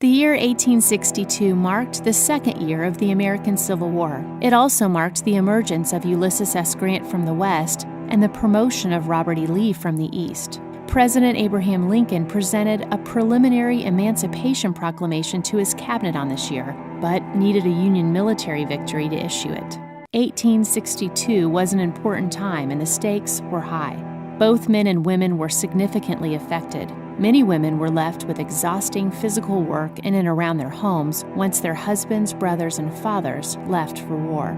The year 1862 marked the second year of the American Civil War. It also marked the emergence of Ulysses S. Grant from the West and the promotion of Robert E. Lee from the East. President Abraham Lincoln presented a preliminary Emancipation Proclamation to his cabinet on this year, but needed a Union military victory to issue it. 1862 was an important time and the stakes were high. Both men and women were significantly affected. Many women were left with exhausting physical work in and around their homes once their husbands, brothers, and fathers left for war.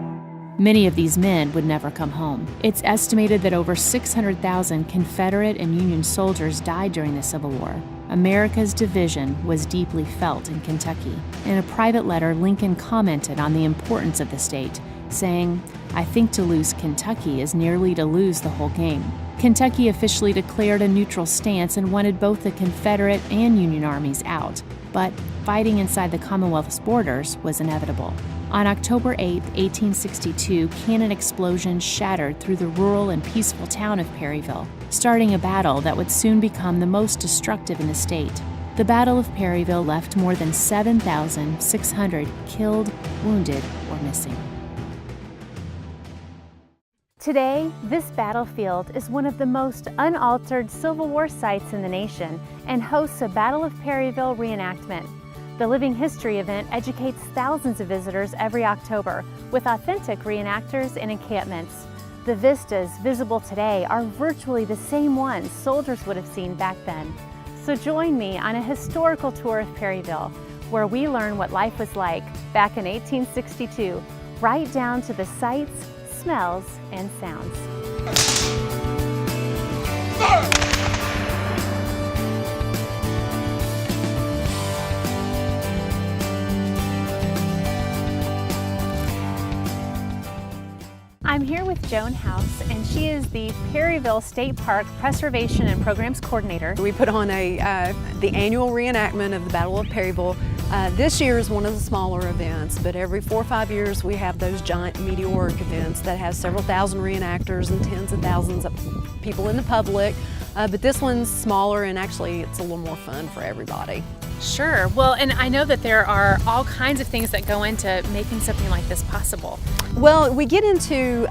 Many of these men would never come home. It's estimated that over 600,000 Confederate and Union soldiers died during the Civil War. America's division was deeply felt in Kentucky. In a private letter, Lincoln commented on the importance of the state, saying, "I think to lose Kentucky is nearly to lose the whole game." Kentucky officially declared a neutral stance and wanted both the Confederate and Union armies out, but fighting inside the Commonwealth's borders was inevitable. On October 8, 1862, cannon explosions shattered through the rural and peaceful town of Perryville, starting a battle that would soon become the most destructive in the state. The Battle of Perryville left more than 7,600 killed, wounded, or missing. Today, this battlefield is one of the most unaltered Civil War sites in the nation and hosts a Battle of Perryville reenactment. The Living History event educates thousands of visitors every October with authentic reenactors and encampments. The vistas visible today are virtually the same ones soldiers would have seen back then. So join me on a historical tour of Perryville, where we learn what life was like back in 1862, right down to the sights, smells, and sounds. I'm here with Joan House, and she is the Perryville State Park Preservation and Programs Coordinator. We put on the annual reenactment of the Battle of Perryville. This year is one of the smaller events, but every 4 or 5 years we have those giant meteoric events that have several thousand reenactors and tens of thousands of people in the public. But this one's smaller, and actually it's a little more fun for everybody. Sure. Well, and I know that there are all kinds of things that go into making something like this possible. Well, we get into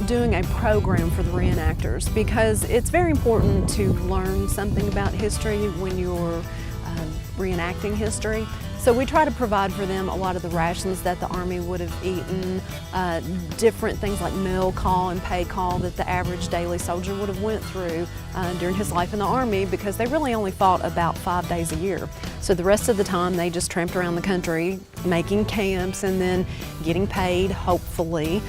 doing a program for the reenactors because it's very important to learn something about history when you're reenacting history. So we try to provide for them a lot of the rations that the Army would have eaten, different things like meal call and pay call that the average daily soldier would have went through during his life in the Army, because they really only fought about 5 days a year. So the rest of the time they just tramped around the country making camps and then getting paid, hopefully,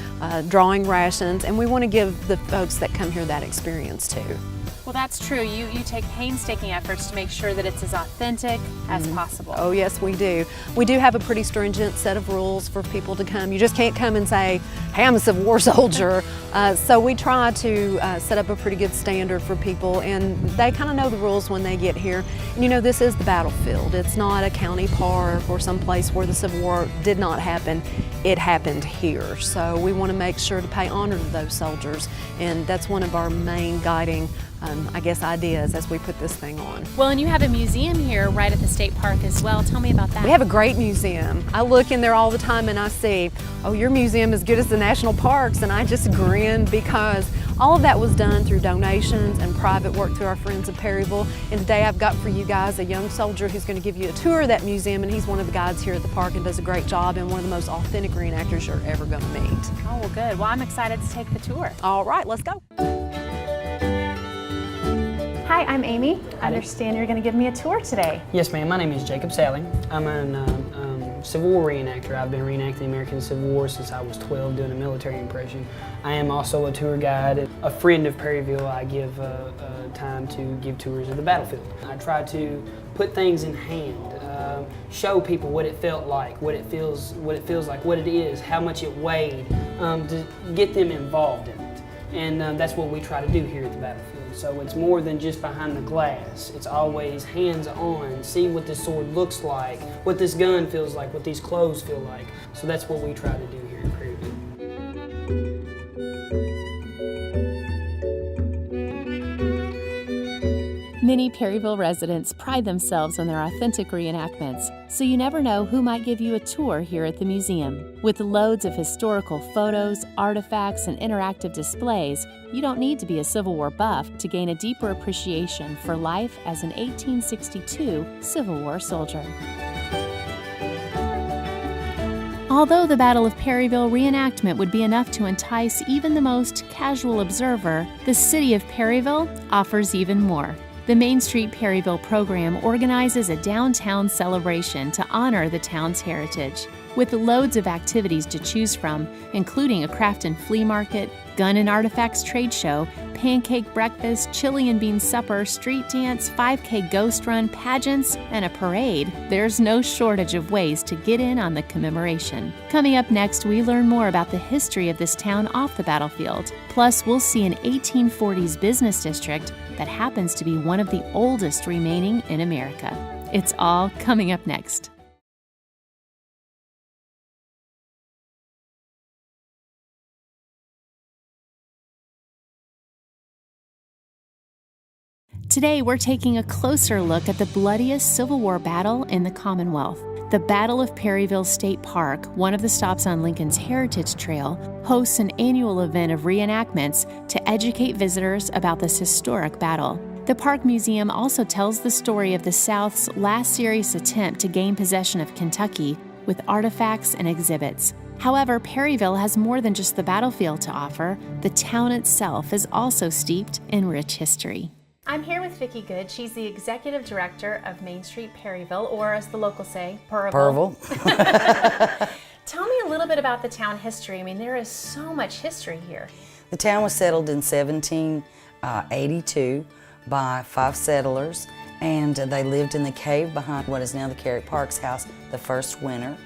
drawing rations, and we want to give the folks that come here that experience too. Well, that's true. You take painstaking efforts to make sure that it's as authentic as possible. Oh yes, we do. We do have a pretty stringent set of rules for people to come. You just can't come and say, hey, I'm a Civil War soldier. So we try to set up a pretty good standard for people, and they kind of know the rules when they get here. And you know, this is the battlefield. It's not a county park or some place where the Civil War did not happen. It happened here. So we want to make sure to pay honor to those soldiers, and that's one of our main guiding ideas as we put this thing on. Well, and you have a museum here right at the state park as well. Tell me about that. We have a great museum. I look in there all the time and I see, oh, your museum is as good as the national parks, and I just grin because all of that was done through donations and private work through our friends at Perryville. And today I've got for you guys a young soldier who's going to give you a tour of that museum, and he's one of the guides here at the park and does a great job, and one of the most authentic reenactors you're ever going to meet. Oh, well, good. Well, I'm excited to take the tour. All right, let's go. Hi, I'm Amy. I understand you're going to give me a tour today. Yes, ma'am. My name is Jacob Salling. I'm a Civil War reenactor. I've been reenacting the American Civil War since I was 12, doing a military impression. I am also a tour guide. A friend of Perryville, I give time to give tours of the battlefield. I try to put things in hand, show people what it felt like, what it feels like, what it is, how much it weighed, to get them involved in it. And that's what we try to do here at the battlefield. So it's more than just behind the glass. It's always hands-on, see what this sword looks like, what this gun feels like, what these clothes feel like. So that's what we try to do here in Perryville. Many Perryville residents pride themselves on their authentic reenactments, so you never know who might give you a tour here at the museum. With loads of historical photos, artifacts, and interactive displays, you don't need to be a Civil War buff to gain a deeper appreciation for life as an 1862 Civil War soldier. Although the Battle of Perryville reenactment would be enough to entice even the most casual observer, the city of Perryville offers even more. The Main Street Perryville program organizes a downtown celebration to honor the town's heritage, with loads of activities to choose from, including a craft and flea market, gun and artifacts trade show, pancake breakfast, chili and bean supper, street dance, 5K ghost run, pageants, and a parade. There's no shortage of ways to get in on the commemoration. Coming up next, we learn more about the history of this town off the battlefield. Plus, we'll see an 1840s business district that happens to be one of the oldest remaining in America. It's all coming up next. Today, we're taking a closer look at the bloodiest Civil War battle in the Commonwealth. The Battle of Perryville State Park, one of the stops on Lincoln's Heritage Trail, hosts an annual event of reenactments to educate visitors about this historic battle. The Park Museum also tells the story of the South's last serious attempt to gain possession of Kentucky with artifacts and exhibits. However, Perryville has more than just the battlefield to offer. The town itself is also steeped in rich history. I'm here with Vicki Good. She's the Executive Director of Main Street Perryville, or as the locals say, Perryville. Tell me a little bit about the town history. I mean, there is so much history here. The town was settled in 1782 by 5 settlers, and they lived in the cave behind what is now the Carrick Parks house the first winter,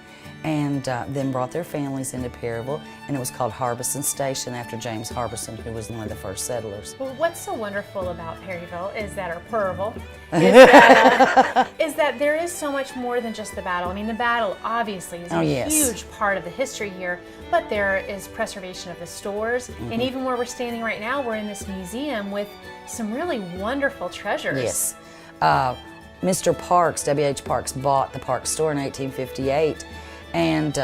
and then brought their families into Perryville, and it was called Harbison Station after James Harbison, who was one of the first settlers. Well, what's so wonderful about Perryville is that, or Perryville, is that there is so much more than just the battle. I mean, the battle obviously is a huge part of the history here, but there is preservation of the stores, and even where we're standing right now, we're in this museum with some really wonderful treasures. Yes. Mr. Parks, W.H. Parks, bought the Parks store in 1858, and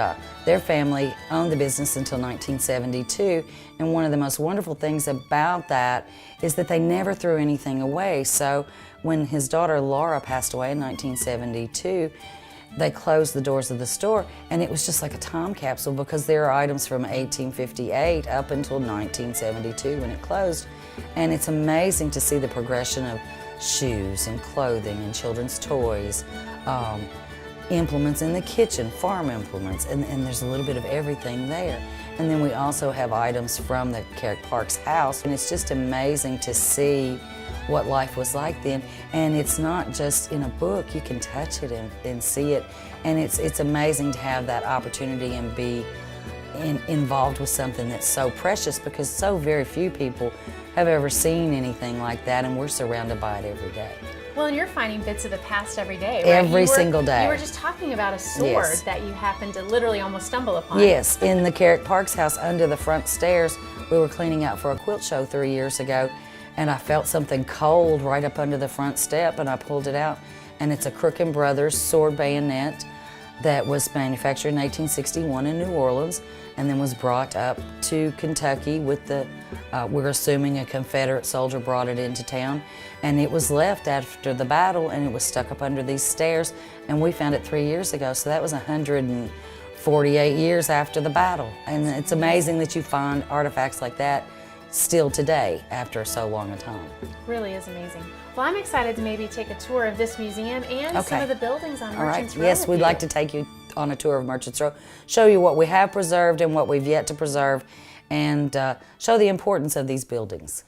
their family owned the business until 1972, and one of the most wonderful things about that is that they never threw anything away. So when his daughter Laura passed away in 1972, they closed the doors of the store, and it was just like a time capsule because there are items from 1858 up until 1972 when it closed, and it's amazing to see the progression of shoes and clothing and children's toys, implements in the kitchen, farm implements, and there's a little bit of everything there. And then we also have items from the Carrick Parks house, and it's just amazing to see what life was like then. And it's not just in a book, you can touch it and see it. And it's amazing to have that opportunity and be involved with something that's so precious, because so very few people have ever seen anything like that, and we're surrounded by it every day. Well, and you're finding bits of the past every day, right? Every single day. You were just talking about a sword that you happened to literally almost stumble upon. Yes, in the Carrick Parks house under the front stairs, we were cleaning out for a quilt show 3 years ago, and I felt something cold right up under the front step, and I pulled it out, and it's a Crook & Brothers sword bayonet that was manufactured in 1861 in New Orleans, and then was brought up to Kentucky with the, we're assuming a Confederate soldier brought it into town, and it was left after the battle, and it was stuck up under these stairs, and we found it 3 years ago, so that was 148 years after the battle. And it's amazing that you find artifacts like that still today after so long a time. Really is amazing. Well, I'm excited to maybe take a tour of this museum and some of the buildings on Merchants Row. Yes, we'd like to take you on a tour of Merchants Row, show you what we have preserved and what we've yet to preserve, and show the importance of these buildings.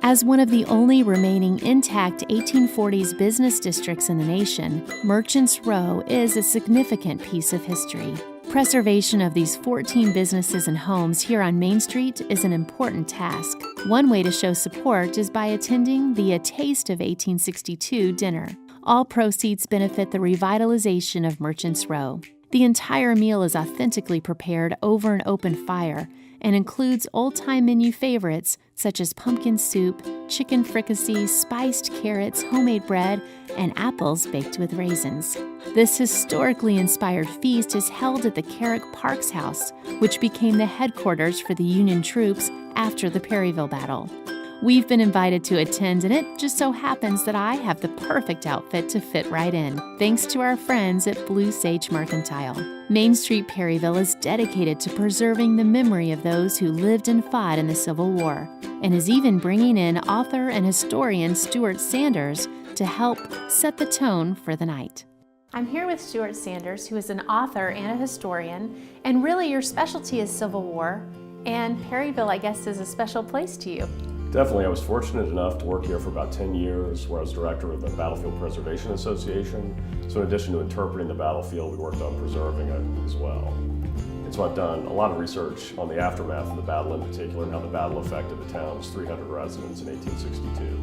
As one of the only remaining intact 1840s business districts in the nation, Merchants Row is a significant piece of history. Preservation of these 14 businesses and homes here on Main Street is an important task. One way to show support is by attending the A Taste of 1862 dinner. All proceeds benefit the revitalization of Merchants Row. The entire meal is authentically prepared over an open fire and includes old-time menu favorites such as pumpkin soup, chicken fricassee, spiced carrots, homemade bread, and apples baked with raisins. This historically inspired feast is held at the Carrick Parks House, which became the headquarters for the Union troops after the Perryville battle. We've been invited to attend, and it just so happens that I have the perfect outfit to fit right in, thanks to our friends at Blue Sage Mercantile. Main Street Perryville is dedicated to preserving the memory of those who lived and fought in the Civil War, and is even bringing in author and historian Stuart Sanders to help set the tone for the night. I'm here with Stuart Sanders, who is an author and a historian, and really your specialty is Civil War, and Perryville, I guess, is a special place to you. Definitely. I was fortunate enough to work here for about 10 years, where I was director of the Battlefield Preservation Association. So in addition to interpreting the battlefield, we worked on preserving it as well. And so I've done a lot of research on the aftermath of the battle in particular, and how the battle affected the town's 300 residents in 1862.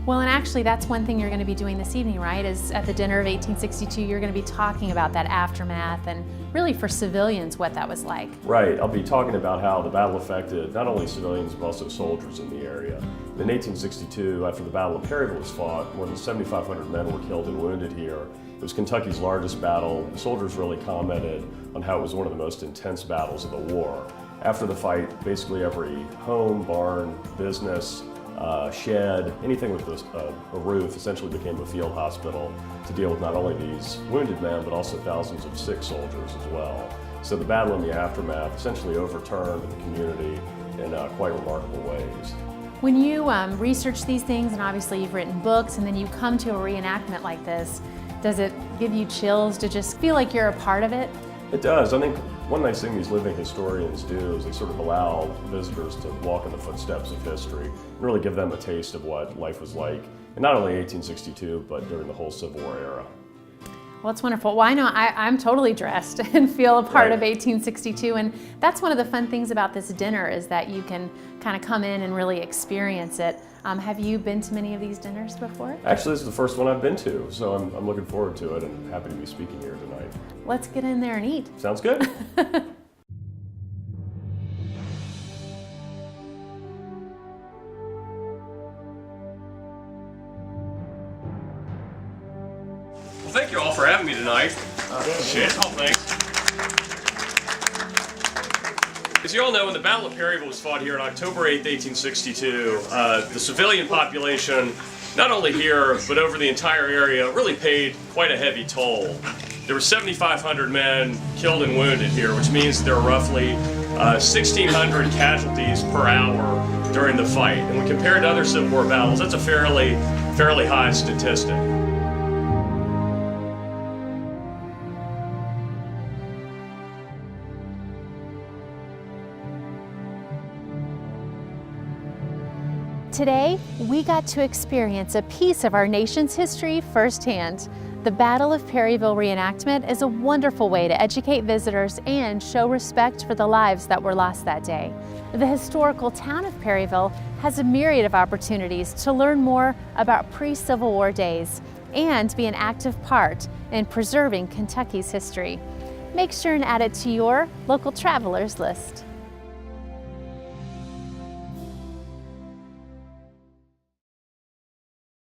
Well, and actually that's one thing you're going to be doing this evening, right? Is at the dinner of 1862, you're going to be talking about that aftermath and really for civilians what that was like. Right. I'll be talking about how the battle affected not only civilians but also soldiers in the area. In 1862, after the Battle of Perryville was fought, more than 7,500 men were killed and wounded here. It was Kentucky's largest battle. The soldiers really commented on how it was one of the most intense battles of the war. After the fight, basically every home, barn, business, shed, anything with a roof essentially became a field hospital to deal with not only these wounded men, but also thousands of sick soldiers as well. So the battle and the aftermath essentially overturned the community in quite remarkable ways. When you research these things, and obviously you've written books, and then you come to a reenactment like this, does it give you chills to just feel like you're a part of it? It does. I think one nice thing these living historians do is they sort of allow visitors to walk in the footsteps of history and really give them a taste of what life was like in not only 1862, but during the whole Civil War era. Well, it's wonderful. Well, I know I'm totally dressed and feel a part of 1862, and that's one of the fun things about this dinner is that you can kind of come in and really experience it. Have you been to many of these dinners before? Actually, this is the first one I've been to, so I'm looking forward to it and happy to be speaking here tonight. Let's get in there and eat. Sounds good. Well, thank you all for having me tonight. Thanks. As you all know, when the Battle of Perryville was fought here on October 8th, 1862, the civilian population, not only here, but over the entire area, really paid quite a heavy toll. There were 7,500 men killed and wounded here, which means there were roughly 1,600 casualties per hour during the fight. And when compared to other Civil War battles, that's a fairly high statistic. Today, we got to experience a piece of our nation's history firsthand. The Battle of Perryville reenactment is a wonderful way to educate visitors and show respect for the lives that were lost that day. The historical town of Perryville has a myriad of opportunities to learn more about pre-Civil War days and be an active part in preserving Kentucky's history. Make sure and add it to your local travelers list.